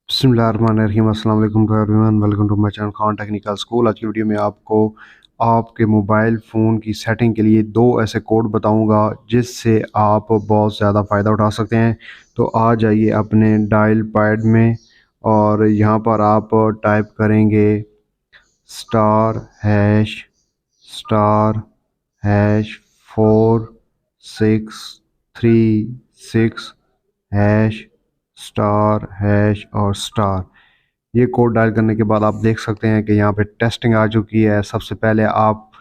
बिस्मिल्लाहिर्रहमानिर्रहीम अस्सलाम वालेकुम to everyone, welcome to my channel Khan technical school. आज की वीडियो में आपको आपके मोबाइल फ़ोन की सेटिंग के लिए दो ऐसे कोड बताऊंगा जिससे आप बहुत ज़्यादा फ़ायदा उठा सकते हैं। तो आ जाइए अपने डायल पैड में और यहाँ पर आप टाइप करेंगे *##*4 6 3 6 ## और स्टार। ये कोड डायल करने के बाद आप देख सकते हैं कि यहाँ पे टेस्टिंग आ चुकी है। सबसे पहले आप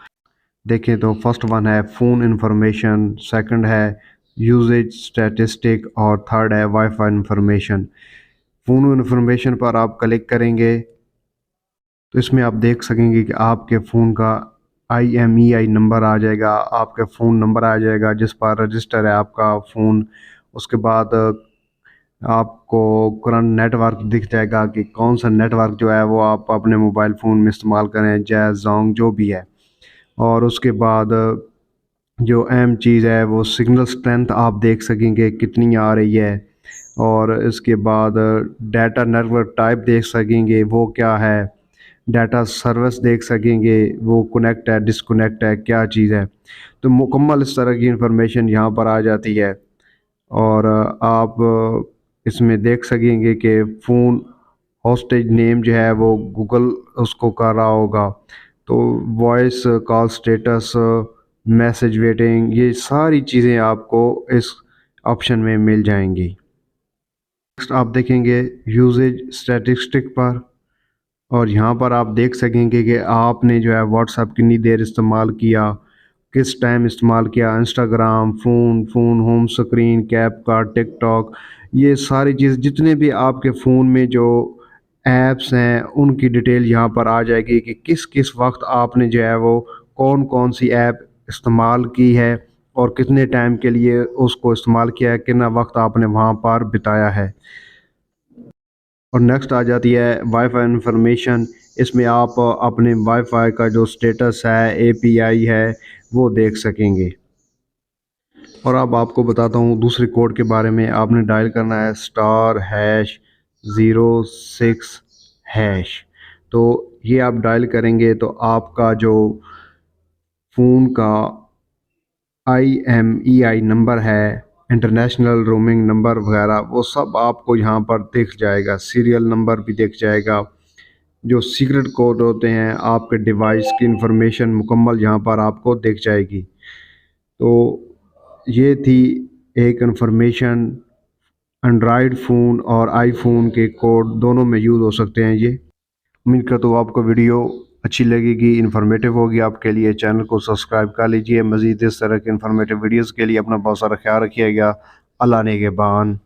देखें तो फर्स्ट वन है फ़ोन इंफॉर्मेशन, सेकंड है यूजेज स्टैटिस्टिक और थर्ड है वाईफाई इंफॉर्मेशन। फ़ोन इंफॉर्मेशन पर आप क्लिक करेंगे तो इसमें आप देख सकेंगे कि आपके फ़ोन का IMEI नंबर आ जाएगा, आपके फ़ोन नंबर आ जाएगा जिस पर रजिस्टर है आपका फ़ोन। उसके बाद आपको करंट नेटवर्क दिख जाएगा कि कौन सा नेटवर्क जो है वो आप अपने मोबाइल फ़ोन में इस्तेमाल करें, जैज़, जोंग जो भी है। और उसके बाद जो अहम चीज़ है वो सिग्नल स्ट्रेंथ आप देख सकेंगे कितनी आ रही है। और इसके बाद डाटा नेटवर्क टाइप देख सकेंगे वो क्या है, डाटा सर्विस देख सकेंगे वो कनेक्ट है डिसकनेक्ट है क्या चीज़ है। तो मुकम्मल इस तरह की इंफॉर्मेशन यहाँ पर आ जाती है। और आप इसमें देख सकेंगे कि फ़ोन हॉस्टेज नेम जो है वो गूगल उसको कर रहा होगा। तो voice call status, message waiting, ये सारी चीज़ें आपको इस ऑप्शन में मिल जाएंगी। नेक्स्ट आप देखेंगे यूजेज स्टैटिस्टिक पर और यहाँ पर आप देख सकेंगे कि आपने जो है व्हाट्सएप कितनी देर इस्तेमाल किया, किस टाइम इस्तेमाल किया, Instagram, phone home screen, CapCut, TikTok, ये सारी चीज़ जितने भी आपके फ़ोन में जो ऐप्स हैं उनकी डिटेल यहाँ पर आ जाएगी कि किस किस वक्त आपने जो है वो कौन कौन सी ऐप इस्तेमाल की है और कितने टाइम के लिए उसको इस्तेमाल किया है, कितना वक्त आपने वहाँ पर बिताया है। और नेक्स्ट आ जाती है वाईफाई इंफॉर्मेशन। इसमें आप अपने वाईफाई का जो स्टेटस है, API है, वो देख सकेंगे। और अब आपको बताता हूँ दूसरे कोड के बारे में। आपने डायल करना है *##06#। तो ये आप डायल करेंगे तो आपका जो फ़ोन का IMEI नंबर है, इंटरनेशनल रोमिंग नंबर वगैरह, वो सब आपको यहाँ पर दिख जाएगा। सीरियल नंबर भी दिख जाएगा। जो सीक्रेट कोड होते हैं आपके डिवाइस की इंफॉर्मेशन मुकम्मल यहाँ पर आपको दिख जाएगी। तो ये थी एक इंफॉर्मेशन। एंड्रॉयड फ़ोन और आईफोन के कोड दोनों में यूज़ हो सकते हैं ये। उम्मीद करता हूँ आपको वीडियो अच्छी लगेगी, इन्फॉर्मेटिव होगी आपके लिए। चैनल को सब्सक्राइब कर लीजिए। मज़ीद इस तरह के इन्फॉर्मेटिव वीडियोज़ के लिए अपना बहुत सारा ख्याल रखिएगा। अल्लाह ने के बान।